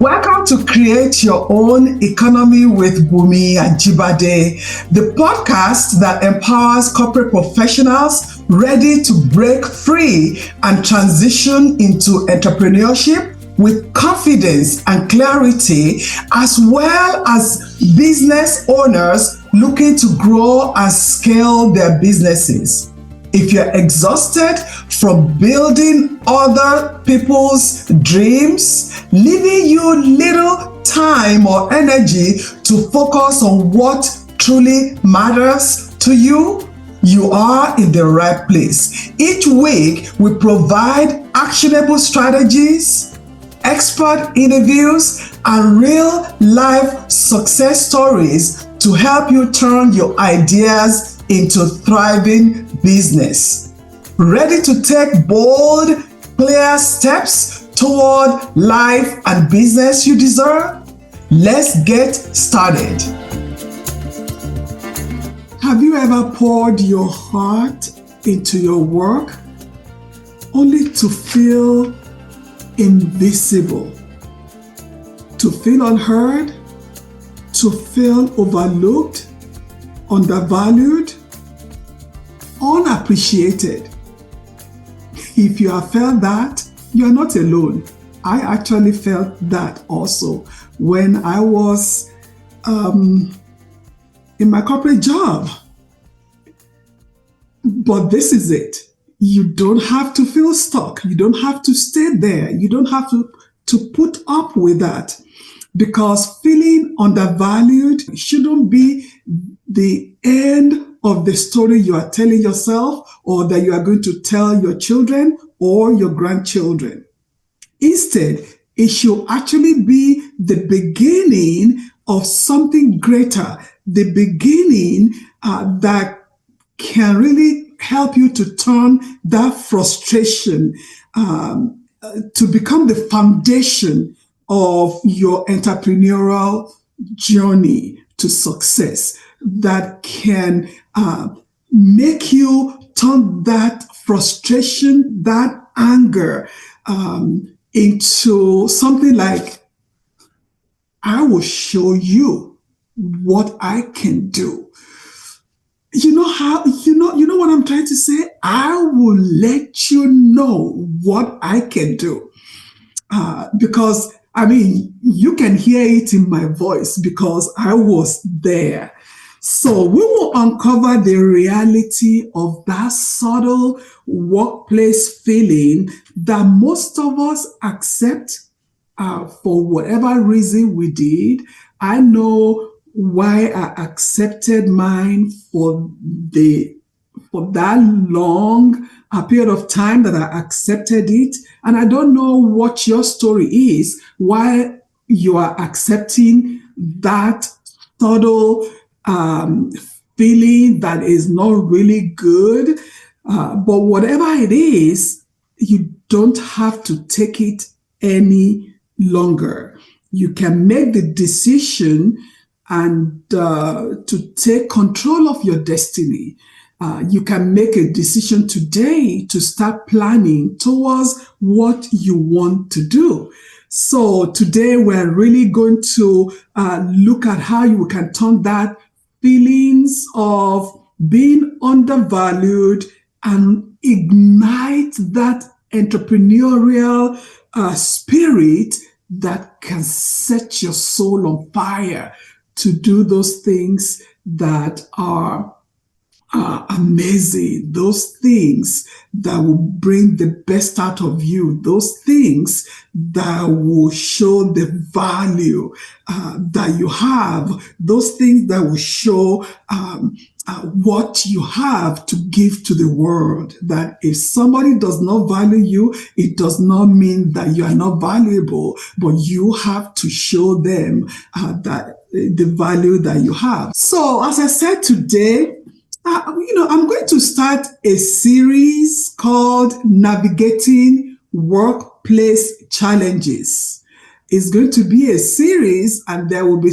Welcome to Create Your Own Economy with Bunmi Ajibade, the podcast that empowers corporate professionals ready to break free and transition into entrepreneurship with confidence and clarity, as well as business owners looking to grow and scale their businesses. If you're exhausted from building other people's dreams, leaving you little time or energy to focus on what truly matters to you, you are in the right place. Each week, we provide actionable strategies, expert interviews, and real-life success stories to help you turn your ideas into thriving business. Ready to take bold, clear steps toward life and business you deserve? Let's get started. Have you ever poured your heart into your work only to feel invisible, to feel unheard, to feel overlooked, undervalued, unappreciated? If you have felt that, you're not alone. I actually felt that also when I was in my corporate job. But this is it. You don't have to feel stuck. You don't have to stay there. You don't have to put up with that, because feeling undervalued shouldn't be the end of the story you are telling yourself, or that you are going to tell your children or your grandchildren. Instead, it should actually be the beginning of something greater, the beginning that can really help you to turn that frustration to become the foundation of your entrepreneurial journey to success, that can make you turn that frustration, that anger into something like, I will show you what I can do. You know what I'm trying to say? I will let you know what I can do. Because you can hear it in my voice because I was there. So we will uncover the reality of that subtle workplace feeling that most of us accept for whatever reason we did. I know why I accepted mine for that long a period of time that I accepted it. And I don't know what your story is, why you are accepting that subtle feeling that is not really good. But whatever it is, you don't have to take it any longer. You can make the decision and to take control of your destiny. You can make a decision today to start planning towards what you want to do. So today we're really going to look at how you can turn that feelings of being undervalued and ignite that entrepreneurial spirit that can set your soul on fire to do those things that are amazing, those things that will bring the best out of you, those things that will show the value that you have, those things that will show what you have to give to the world. That if somebody does not value you, it does not mean that you are not valuable, but you have to show them that the value that you have. So as I said today, I'm going to start a series called Navigating Workplace Challenges. It's going to be a series, and there will be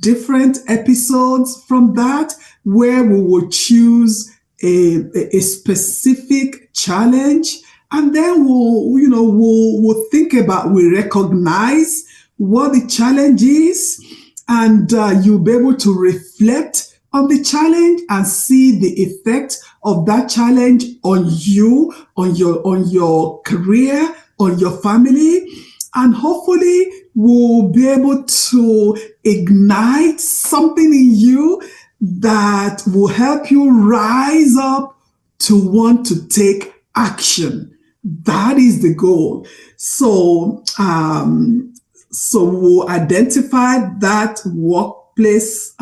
different episodes from that where we will choose a specific challenge, and then we'll think about, we recognize what the challenge is, and you'll be able to reflect on the challenge and see the effect of that challenge on you, on your career, on your family, and hopefully we'll be able to ignite something in you that will help you rise up to want to take action. That is the goal. So we'll identify that workplace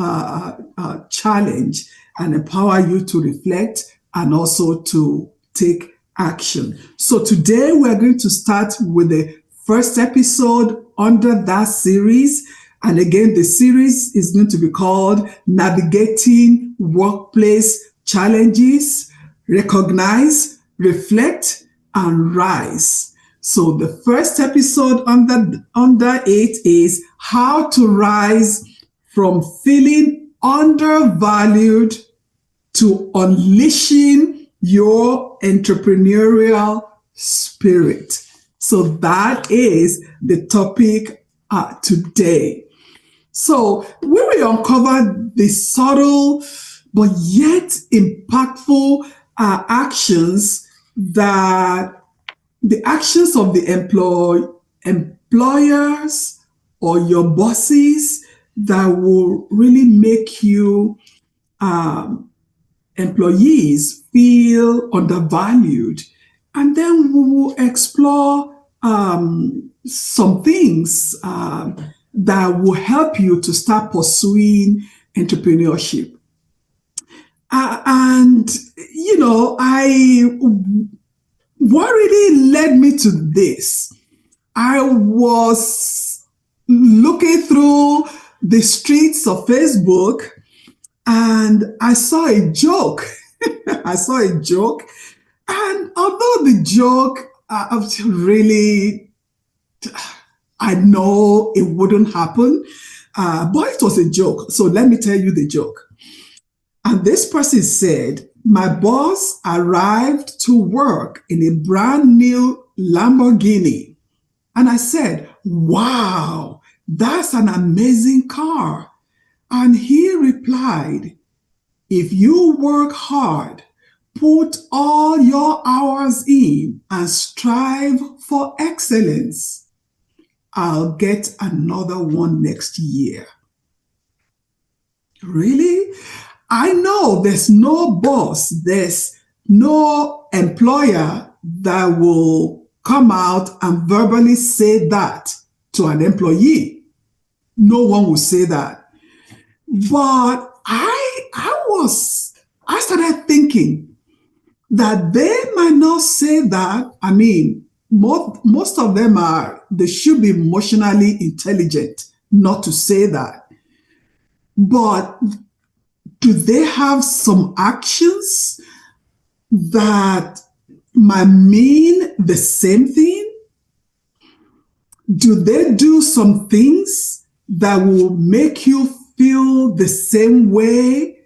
challenge and empower you to reflect and also to take action. So today we're going to start with the first episode under that series. And again, the series is going to be called Navigating Workplace Challenges, Recognize, Reflect, and Rise. So the first episode under it is how to rise from feeling undervalued to unleashing your entrepreneurial spirit. So that is the topic today. So we will uncover the subtle but yet impactful actions that the actions of the employers or your bosses that will really make you employees feel undervalued. And then we will explore some things that will help you to start pursuing entrepreneurship. What really led me to this? I was looking through the streets of Facebook and I saw a joke. I saw a joke. And although the joke I know it wouldn't happen, but it was a joke. So let me tell you the joke. And this person said, my boss arrived to work in a brand new Lamborghini. And I said, wow, that's an amazing car. And he replied, if you work hard, put all your hours in and strive for excellence, I'll get another one next year. Really? I know there's no boss, there's no employer that will come out and verbally say that to an employee. No one will say that. But I started thinking that they might not say that. I mean, most of them they should be emotionally intelligent not to say that. But do they have some actions that might mean the same thing? Do they do some things that will make you feel the same way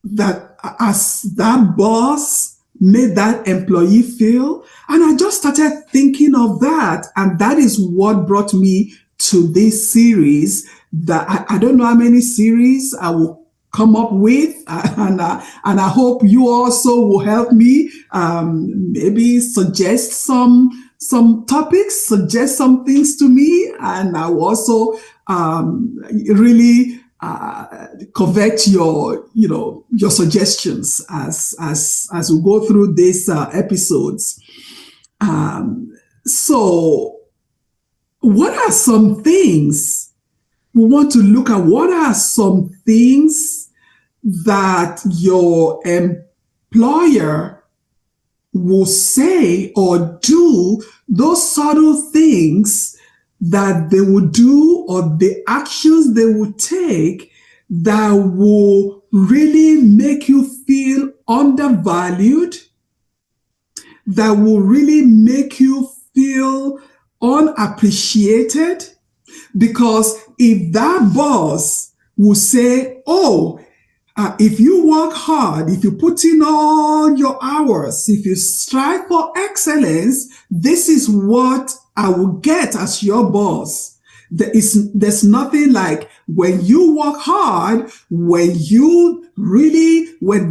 that as that boss made that employee feel? And I just started thinking of that. And that is what brought me to this series that I don't know how many series I will come up with, and I hope you also will help me maybe suggest some topics, suggest some things to me, and I will also really covet your suggestions as we go through these episodes. So what are some things we want to look at? What are some things that your employer will say or do, those subtle things that they will do or the actions they will take that will really make you feel undervalued, that will really make you feel unappreciated? Because if that boss will say, oh, if you work hard, if you put in all your hours, if you strive for excellence, this is what I will get as your boss. There's nothing like when you work hard, when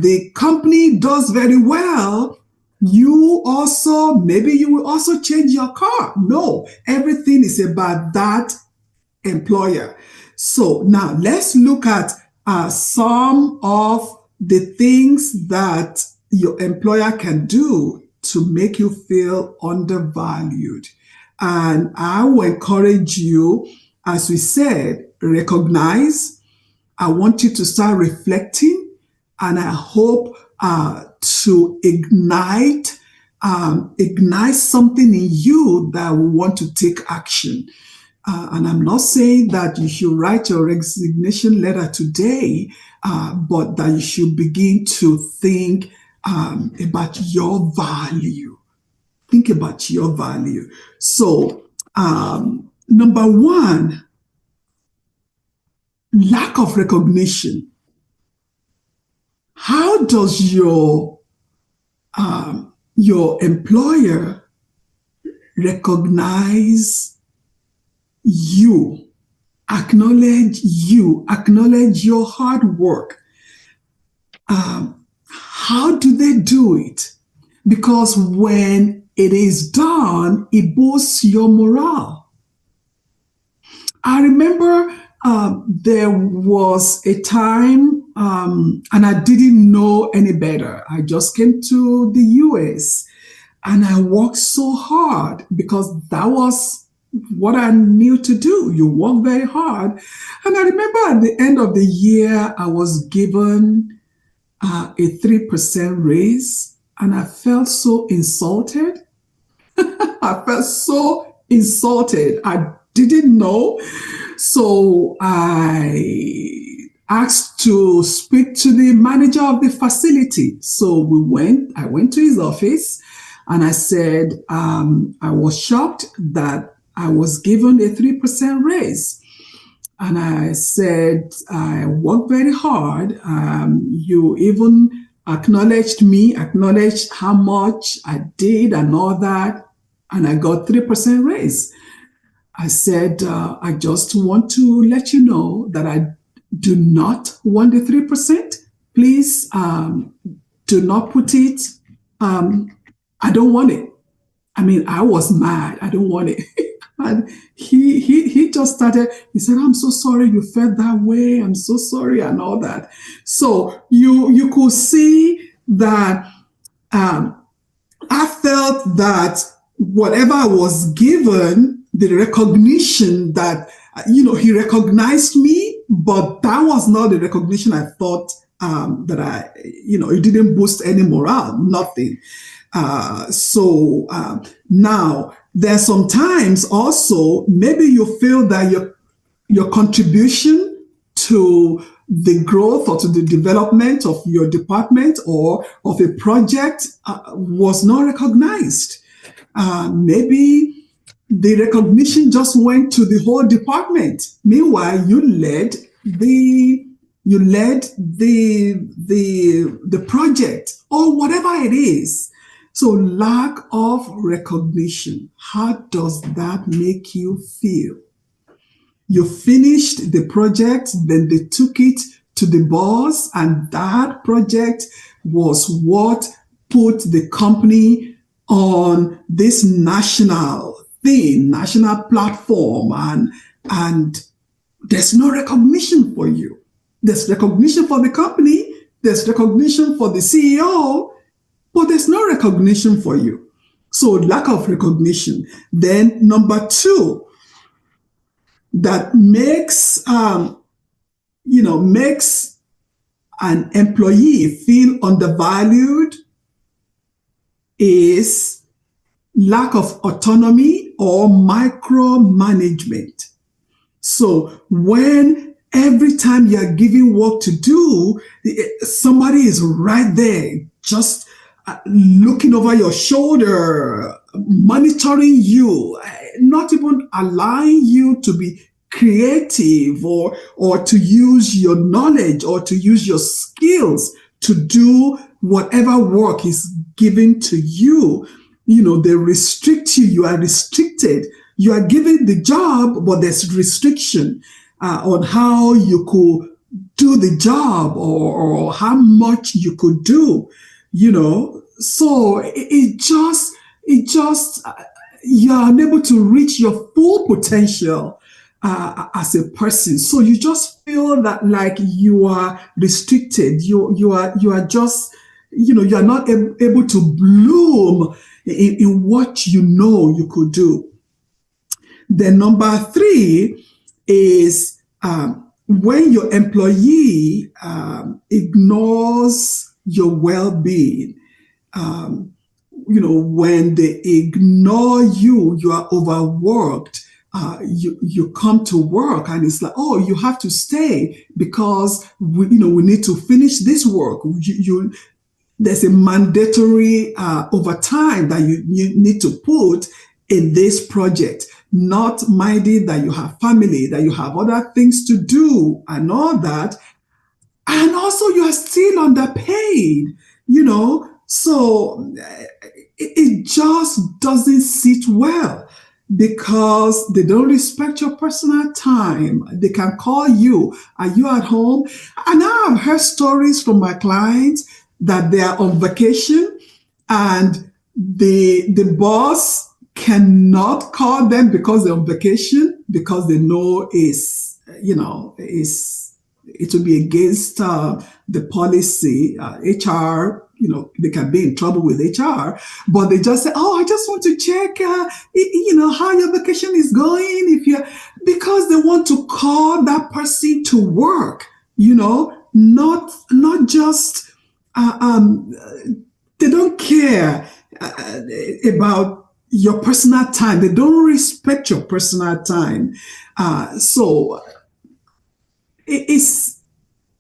the company does very well, maybe you will also change your car. No, everything is about that employer. So now let's look at some of the things that your employer can do to make you feel undervalued. And I will encourage you, as we said, recognize. I want you to start reflecting, and I hope to ignite something in you that will want to take action. And I'm not saying that you should write your resignation letter today, but that you should begin to think about your value. Think about your value. So, number one, lack of recognition. How does your employer recognize you, acknowledge your hard work? How do they do it? Because when it is done, it boosts your morale. I remember there was a time, and I didn't know any better. I just came to the US and I worked so hard because that was what I knew to do. You work very hard. And I remember at the end of the year, I was given a 3% raise, and I felt so insulted. I felt so insulted. I didn't know. So I asked to speak to the manager of the facility. So I went to his office and I said, I was shocked that I was given a 3% raise. And I said, I worked very hard. You even acknowledged how much I did and all that. And I got 3% raise. I said, I just want to let you know that I do not want the 3%. Please do not put it. I don't want it. I mean, I was mad. I don't want it. And he just started, he said, I'm so sorry you felt that way. I'm so sorry and all that. So you could see that I felt that whatever I was given, the recognition that, he recognized me, but that was not the recognition I thought that it didn't boost any morale, nothing. So now there's sometimes also, maybe you feel that your contribution to the growth or to the development of your department or of a project was not recognized. Maybe the recognition just went to the whole department. Meanwhile, you led the project or whatever it is. So lack of recognition. How does that make you feel? You finished the project, then they took it to the boss, and that project was what put the company on this national platform, and there's no recognition for you. There's recognition for the company, there's recognition for the CEO, but there's no recognition for you. So lack of recognition. Then number two, that makes an employee feel undervalued is lack of autonomy or micromanagement. So when every time you're giving work to do, somebody is right there, just looking over your shoulder, monitoring you, not even allowing you to be creative or to use your knowledge or to use your skills to do whatever work is given to you. They restrict you. You are restricted you are given the job, but there's restriction on how you could do the job, or how much you could do, So it just you are unable to reach your full potential as a person. So you just feel that like you are restricted. You are just, you are not able to bloom in what you could do. Then number three is when your employee ignores your well-being. When they ignore you, you are overworked. You come to work and it's like, oh, you have to stay because we need to finish this work. There's a mandatory overtime that you need to put in this project, not minding that you have family, that you have other things to do and all that. And also you are still underpaid, So it just doesn't sit well because they don't respect your personal time. They can call you. Are you at home? And I've heard stories from my clients that they are on vacation and the boss cannot call them because they're on vacation, because they know it will be against the policy, HR. They can be in trouble with HR, but they just say, "Oh, I just want to check, how your vacation is going." Because they want to call that person to work, not just they don't care about your personal time. They don't respect your personal time. So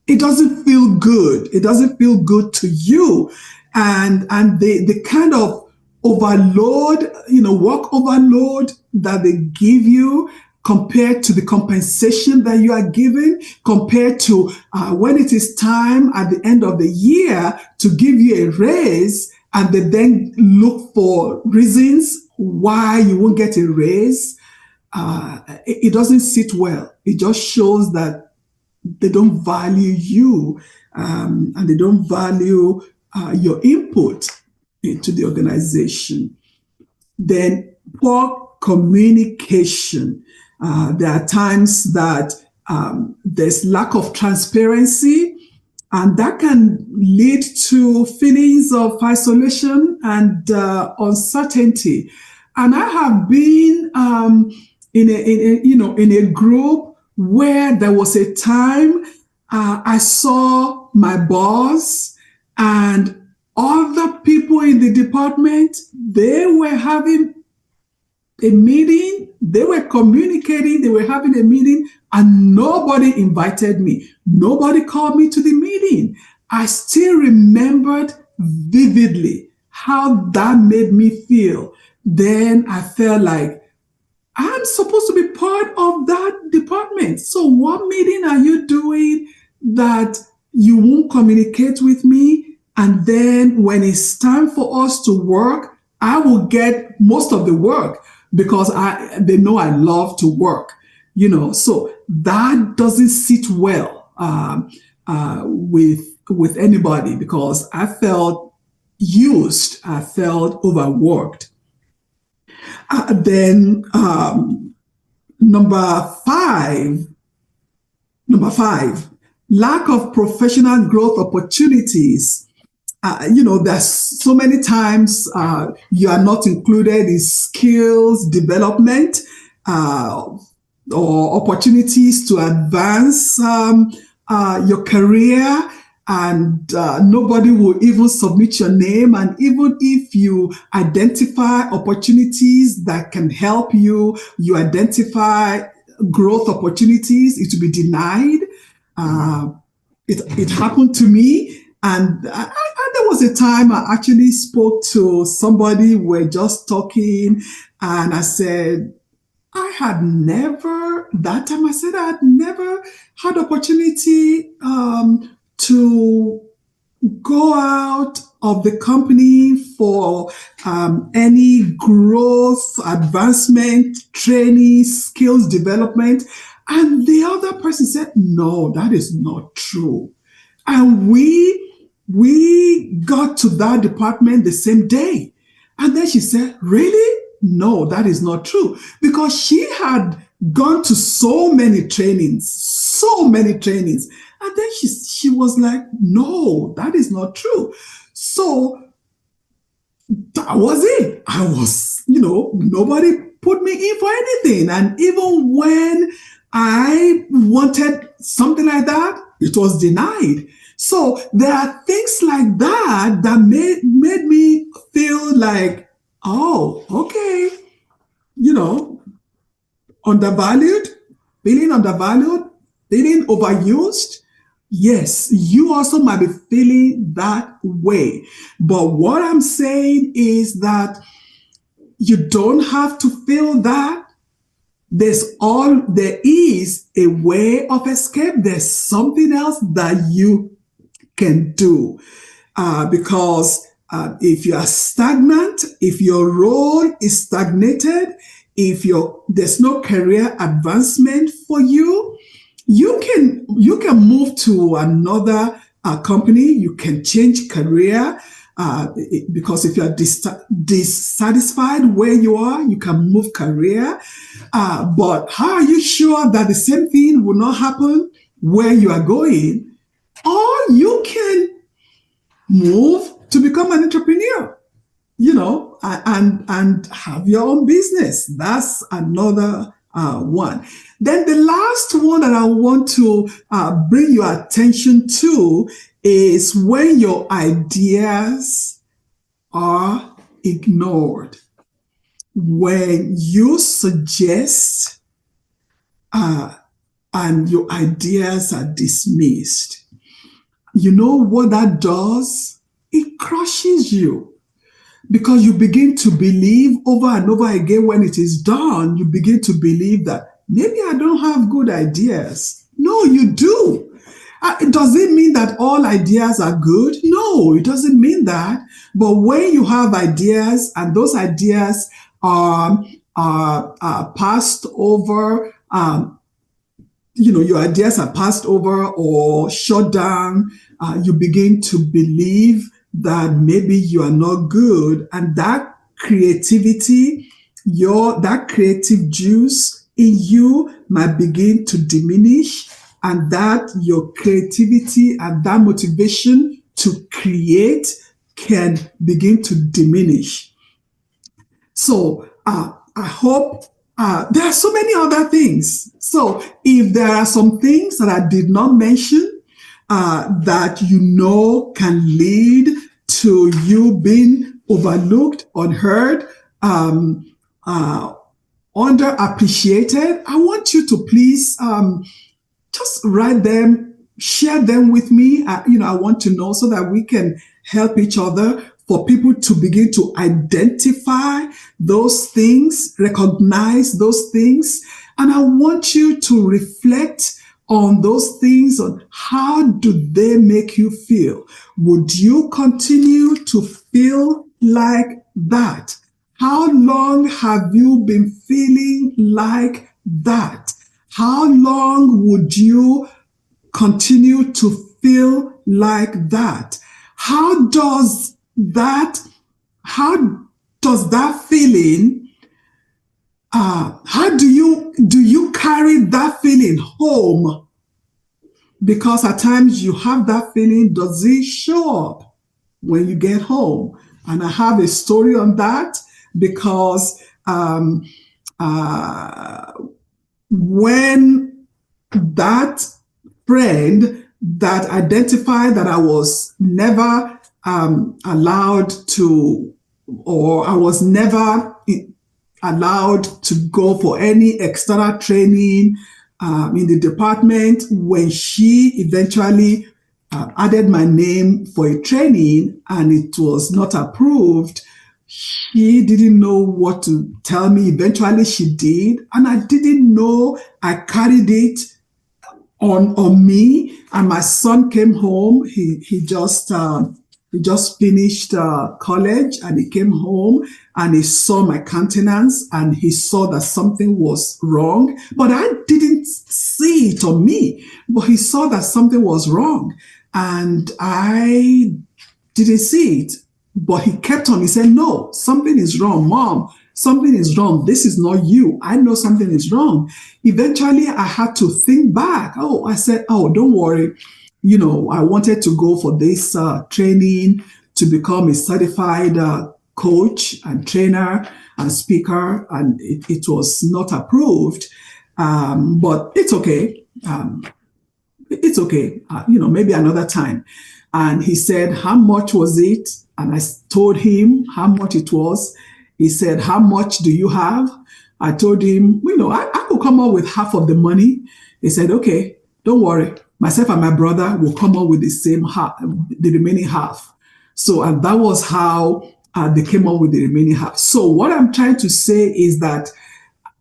it doesn't feel good. It doesn't feel good to you. And the kind of overload, work overload that they give you compared to the compensation that you are given, compared to when it is time at the end of the year to give you a raise, and they then look for reasons why you won't get a raise. It doesn't sit well. It just shows that they don't value you, and they don't value your input into the organization. Then poor communication. There are times that there's lack of transparency, and that can lead to feelings of isolation and uncertainty. And I have been in a group where there was a time I saw my boss and other people in the department. They were having a meeting, they were communicating, they were having a meeting, and nobody invited me. Nobody called me to the meeting. I still remembered vividly how that made me feel. Then I felt like I'm supposed to be part of that department. So what meeting are you doing that you won't communicate with me? And then when it's time for us to work, I will get most of the work because they know I love to work, So that doesn't sit well with anybody, because I felt used, I felt overworked. Then number five, lack of professional growth opportunities. There's so many times you are not included in skills development or opportunities to advance your career, and nobody will even submit your name. And even if you identify opportunities that can help you, you identify growth opportunities, it will be denied. It happened to me. And there was a time I actually spoke to somebody. We're just talking, and I said, that time I said I had never had opportunity to go out of the company for any growth, advancement, training, skills development. And the other person said, no, that is not true. And we got to that department the same day. And then she said, really? No, that is not true. Because she had gone to so many trainings. And then she was like, no, that is not true. So that was it. I was, nobody put me in for anything. And even when I wanted something like that, it was denied. So there are things like that that made me feel like, oh, okay, undervalued, feeling overused. Yes, you also might be feeling that way. But what I'm saying is that you don't have to feel that. There is a way of escape. There's something else that you can do. Because if you are stagnant, if your role is stagnated, if there's no career advancement for you, you can move to another company. You can change career because if you are dissatisfied where you are, you can move career. But how are you sure that the same thing will not happen where you are going? Or you can move to become an entrepreneur, and have your own business. That's another one. Then the last one that I want to bring your attention to is when your ideas are ignored. When you suggest and your ideas are dismissed. You know what that does? It crushes you. Because you begin to believe over and over again when it is done, you begin to believe that maybe I don't have good ideas. No, you do. Does it mean that all ideas are good? No, it doesn't mean that. But when you have ideas and those ideas are passed over, your ideas are passed over or shut down, you begin to believe that maybe you are not good, and that creativity, that creative juice in you might begin to diminish, and that your creativity and that motivation to create can begin to diminish. So I hope there are so many other things. So if there are some things that I did not mention that can lead to you being overlooked, unheard, underappreciated, I want you to please just write them, share them with me. I want to know so that we can help each other, for people to begin to identify those things, recognize those things. And I want you to reflect on those things, on how do they make you feel? Would you continue to feel like that? How long have you been feeling like that? How long would you continue to feel like that? How does that feeling, how do you carry that feeling home? Because at times you have that feeling, does it show up when you get home? And I have a story on that, because when that friend that identified that I was never allowed to, or I was never allowed to go for any external training in the department, when she eventually added my name for a training and it was not approved, she didn't know what to tell me. Eventually she did, and I didn't know. I carried it on me, and my son came home. He just he just finished college, and he came home and he saw my countenance and he saw that something was wrong. But I didn't see it on me, but he saw that something was wrong. And I didn't see it, but he kept on. He said, no, something is wrong, Mom. Something is wrong. This is not you. I know something is wrong. Eventually, I had to think back. I said, don't worry. I wanted to go for this training to become a certified coach and trainer and speaker, and it was not approved. But it's okay. It's okay. Maybe another time. And he said, how much was it? And I told him how much it was. He said, how much do you have? I told him, I could come up with half of the money. He said, okay, don't worry. Myself and my brother will come up with the same half, the remaining half. So, and that was how they came up with the remaining half. So what I'm trying to say is that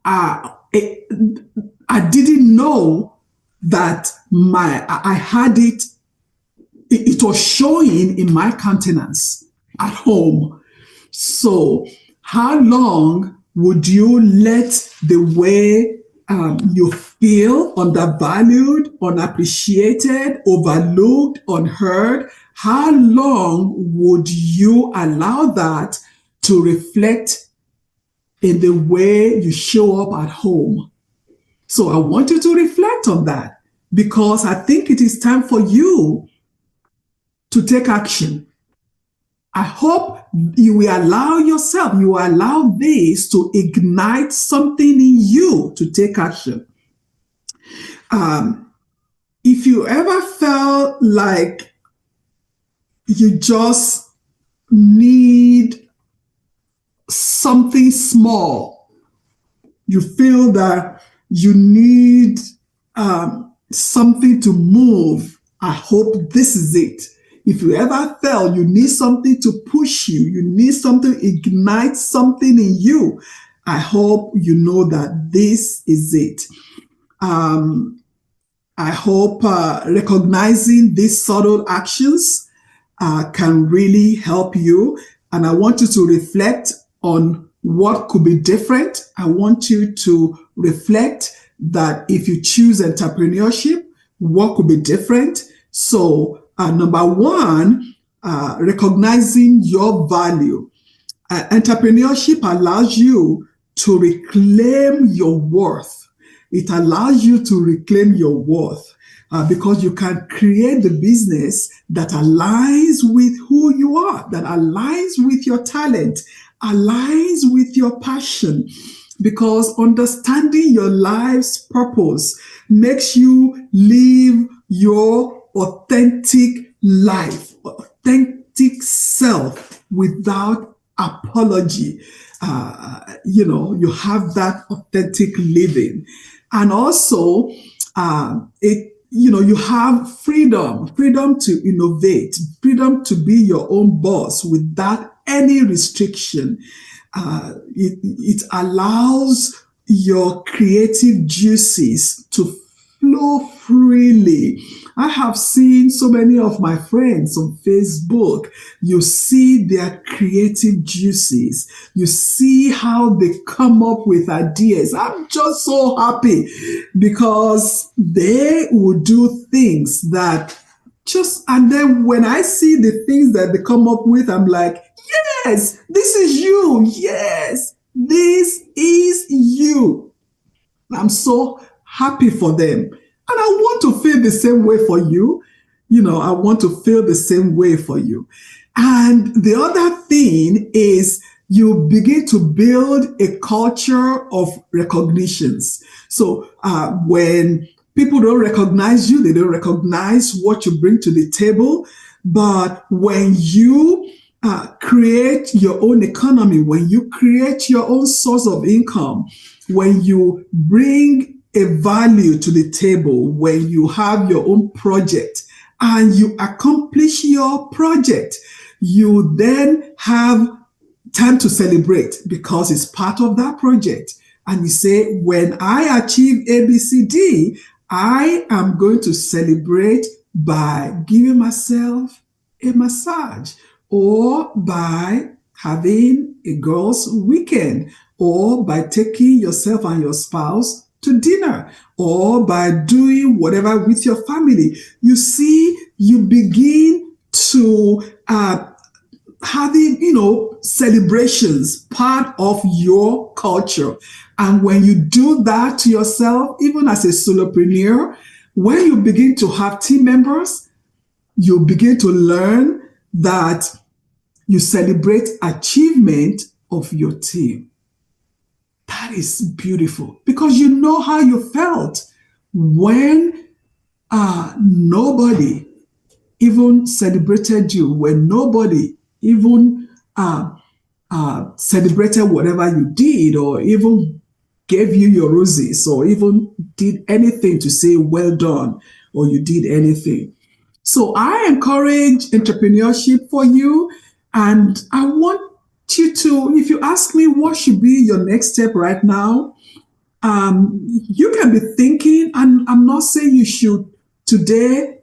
I didn't know that I had it. It was showing in my countenance at home. So how long would you let the way you feel undervalued, unappreciated, overlooked, unheard, how long would you allow that to reflect in the way you show up at home? So I want you to reflect on that, because I think it is time for you to take action. I hope you will allow yourself, you will allow this to ignite something in you to take action. If you ever felt like you just need something small, you feel that you need something to move, I hope this is it. If you ever felt you need something to push you, you need something to ignite something in you, I hope you know that this is it. I hope recognizing these subtle actions can really help you. And I want you to reflect on what could be different. I want you to reflect that if you choose entrepreneurship, what could be different? So number one, recognizing your value. Entrepreneurship allows you to reclaim your worth. It allows you to reclaim your worth because you can create the business that aligns with who you are, that aligns with your talent, aligns with your passion. Because understanding your life's purpose makes you live your authentic life, authentic self without apology. You have that authentic living. And also, you have freedom to innovate, freedom to be your own boss without any restriction. It allows your creative juices to flow freely. I have seen so many of my friends on Facebook. You see their creative juices. You see how they come up with ideas. I'm just so happy because they will do things that and then when I see the things that they come up with, I'm like, yes, this is you. Yes, this is you. I'm so happy for them. And I want to feel the same way for you. I want to feel the same way for you. And the other thing is you begin to build a culture of recognitions. So when people don't recognize you, they don't recognize what you bring to the table. But when you create your own economy, when you create your own source of income, when you bring a value to the table, when you have your own project and you accomplish your project, you then have time to celebrate because it's part of that project. And you say, when I achieve ABCD, I am going to celebrate by giving myself a massage, or by having a girls' weekend, or by taking yourself and your spouse to dinner, or by doing whatever with your family. You see, you begin to having, celebrations part of your culture. And when you do that to yourself, even as a solopreneur, when you begin to have team members, you begin to learn that you celebrate achievement of your team. That is beautiful because you know how you felt when nobody even celebrated you, when nobody even celebrated whatever you did, or even gave you your roses, or even did anything to say well done, or you did anything. So I encourage entrepreneurship for you, and I want you to, if you ask me what should be your next step right now, you can be thinking, and I'm not saying you should today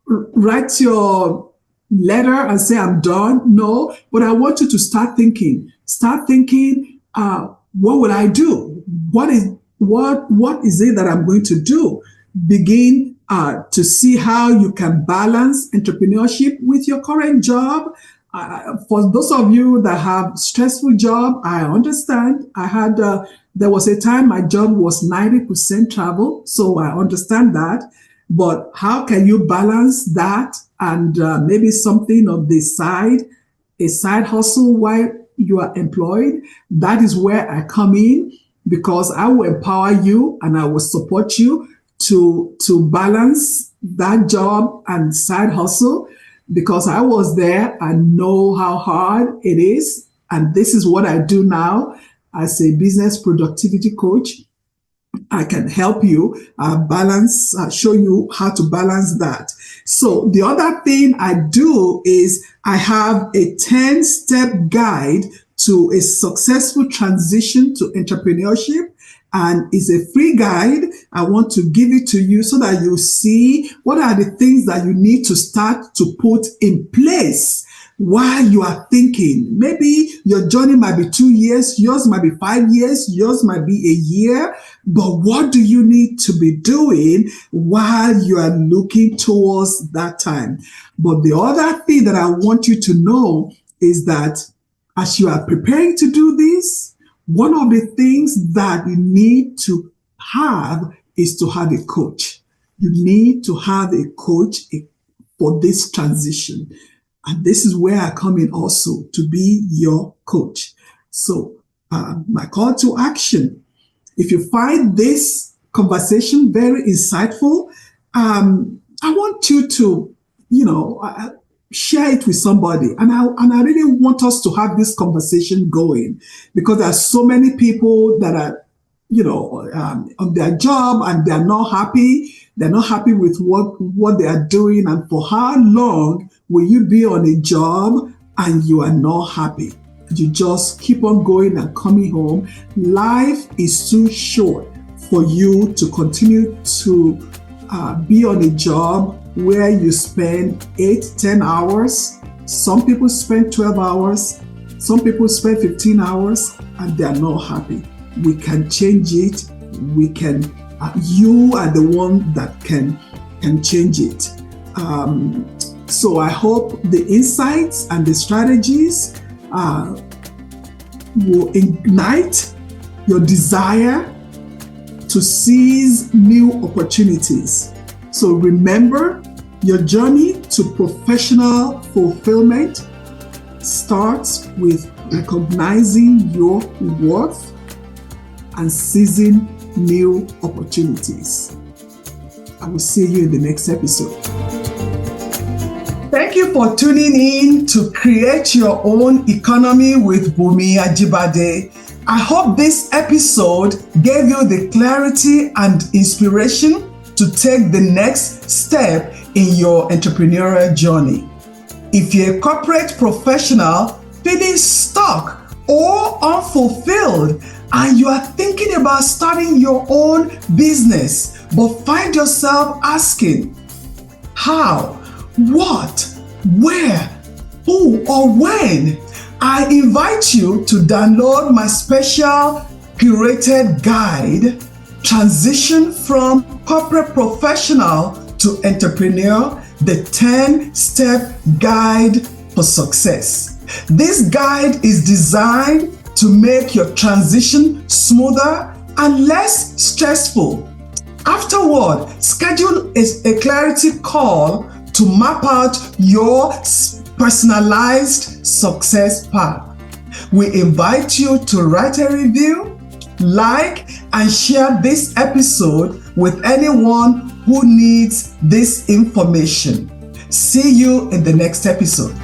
write your letter and say I'm done. No, but I want you to start thinking. Start thinking, what will I do? What is it that I'm going to do? Begin to see how you can balance entrepreneurship with your current job. For those of you that have stressful job, I understand. There was a time my job was 90% travel, so I understand that. But how can you balance that and maybe something on the side, a side hustle while you are employed? That is where I come in, because I will empower you and I will support you to balance that job and side hustle, because I was there. I know how hard it is. And this is what I do now as a business productivity coach. I can help you show you how to balance that. So the other thing I do is I have a 10-step guide to a successful transition to entrepreneurship. And it's a free guide. I want to give it to you so that you see what are the things that you need to start to put in place while you are thinking. Maybe your journey might be 2 years, yours might be 5 years, yours might be a year, but what do you need to be doing while you are looking towards that time? But the other thing that I want you to know is that as you are preparing to do this, one of the things that you need to have is to have a coach. You need to have a coach for this transition. And this is where I come in also to be your coach. So my call to action, if you find this conversation very insightful, I want you to, share it with somebody. And I really want us to have this conversation going, because there are so many people that are, on their job and they're not happy. They're not happy with what they are doing. And for how long will you be on a job and you are not happy? You just keep on going and coming home. Life is too short for you to continue to be on a job where you spend 8-10 hours. Some people spend 12 hours. Some people spend 15 hours and they are not happy. We can change it. We can, you are the one that can change it. So I hope the insights and the strategies will ignite your desire to seize new opportunities. So remember, your journey to professional fulfillment starts with recognizing your worth and seizing new opportunities. I will see you in the next episode. Thank you for tuning in to Create Your Own Economy with Bunmi Ajibade. I hope this episode gave you the clarity and inspiration to take the next step in your entrepreneurial journey. If you're a corporate professional feeling stuck or unfulfilled, and you are thinking about starting your own business, but find yourself asking, how, what, where, who, or when, I invite you to download my special curated guide, Transition from Corporate Professional to Entrepreneur, the 10-step guide for success. This guide is designed to make your transition smoother and less stressful. Afterward, schedule a clarity call to map out your personalized success path. We invite you to write a review, like, and share this episode with anyone who needs this information. See you in the next episode.